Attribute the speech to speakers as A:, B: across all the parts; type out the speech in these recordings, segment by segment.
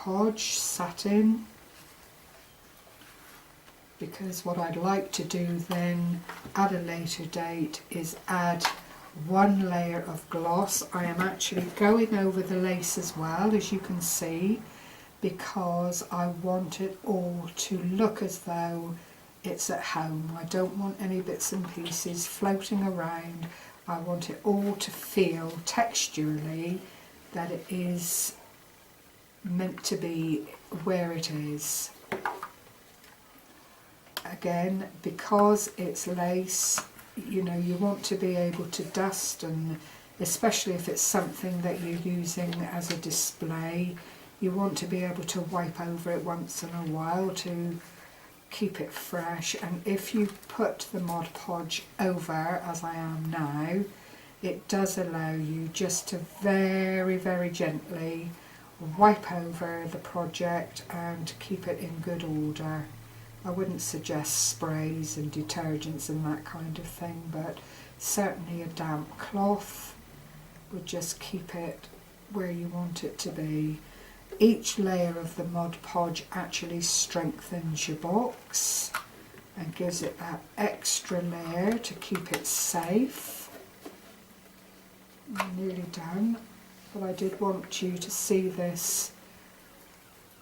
A: Podge satin, because what I'd like to do then at a later date is add one layer of gloss. I am actually going over the lace as well, as you can see, because I want it all to look as though it's at home. I don't want any bits and pieces floating around. I want it all to feel texturally that it is meant to be where it is. Again, because it's lace, you know, you want to be able to dust, and especially if it's something that you're using as a display, you want to be able to wipe over it once in a while to keep it fresh. And if you put the Mod Podge over, as I am now, it does allow you just to very, very gently wipe over the project and keep it in good order. I wouldn't suggest sprays and detergents and that kind of thing, but certainly a damp cloth would just keep it where you want it to be. Each layer of the Mod Podge actually strengthens your box and gives it that extra layer to keep it safe. I'm nearly done, but I did want you to see this.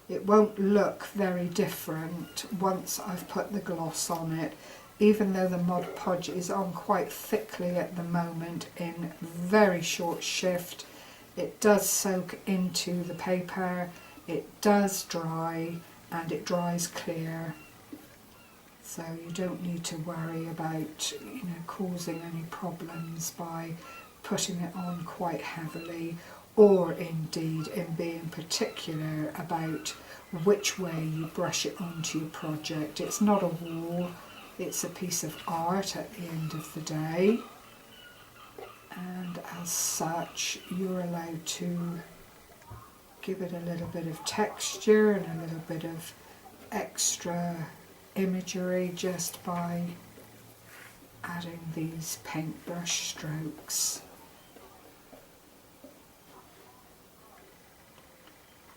A: It won't look very different once I've put the gloss on it, even though the Mod Podge is on quite thickly at the moment in very short shift. It does soak into the paper, it does dry, and it dries clear. So you don't need to worry about, you know, causing any problems by putting it on quite heavily, or indeed in being particular about which way you brush it onto your project. It's not a wall, it's a piece of art at the end of the day, and as such you're allowed to give it a little bit of texture and a little bit of extra imagery just by adding these paintbrush strokes.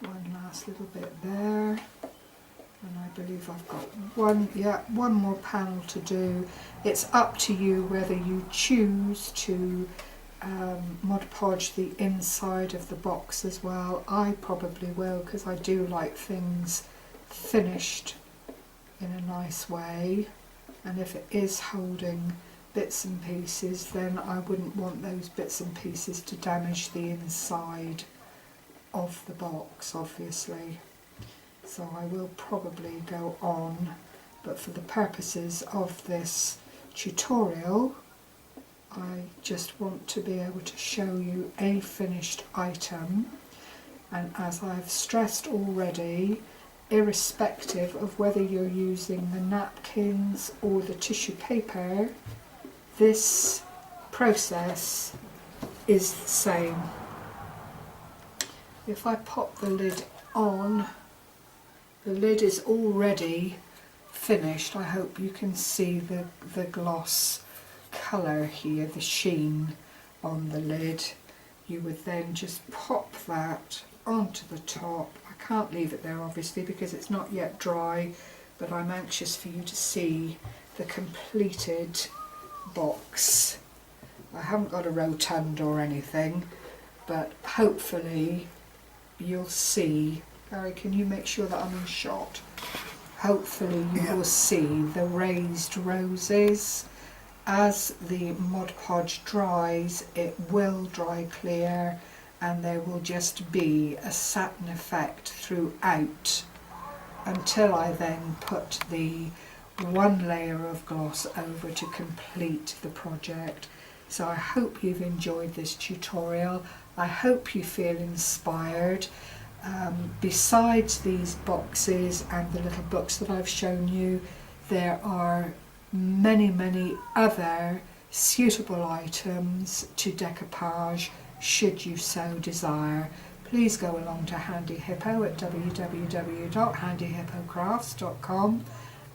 A: One last little bit there, and I believe I've got one more panel to do. It's up to you whether you choose to Mod Podge the inside of the box as well. I probably will, because I do like things finished in a nice way, and if it is holding bits and pieces, then I wouldn't want those bits and pieces to damage the inside of the box, obviously. So I will probably go on, but for the purposes of this tutorial I just want to be able to show you a finished item, and as I've stressed already, irrespective of whether you're using the napkins or the tissue paper, this process is the same. If I pop the lid on, the lid is already finished. I hope you can see the gloss colour here, the sheen on the lid. You would then just pop that onto the top. I can't leave it there obviously because it's not yet dry, but I'm anxious for you to see the completed box. I haven't got a rotund or anything, but hopefully you'll see. Gary, can you make sure that I'm in shot? Hopefully you will see the raised roses. As the Mod Podge dries, it will dry clear, and there will just be a satin effect throughout until I then put the one layer of gloss over to complete the project. So I hope you've enjoyed this tutorial. I hope you feel inspired. Besides these boxes and the little books that I've shown you, there are many other suitable items to decoupage should you so desire. Please go along to Handy Hippo at www.handyhippocrafts.com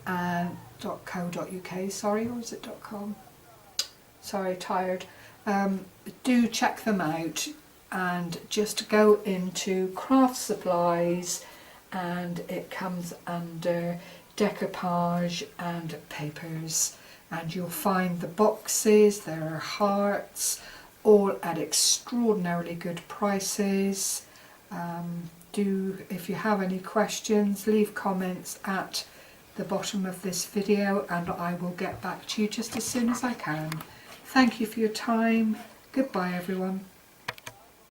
A: and .co.uk, sorry, or is it .com? Sorry, tired. Do check them out and just go into craft supplies and it comes under decoupage and papers, and you'll find the boxes, there are hearts, all at extraordinarily good prices. If you have any questions, leave comments at the bottom of this video and I will get back to you just as soon as I can. Thank you for your time. Goodbye everyone.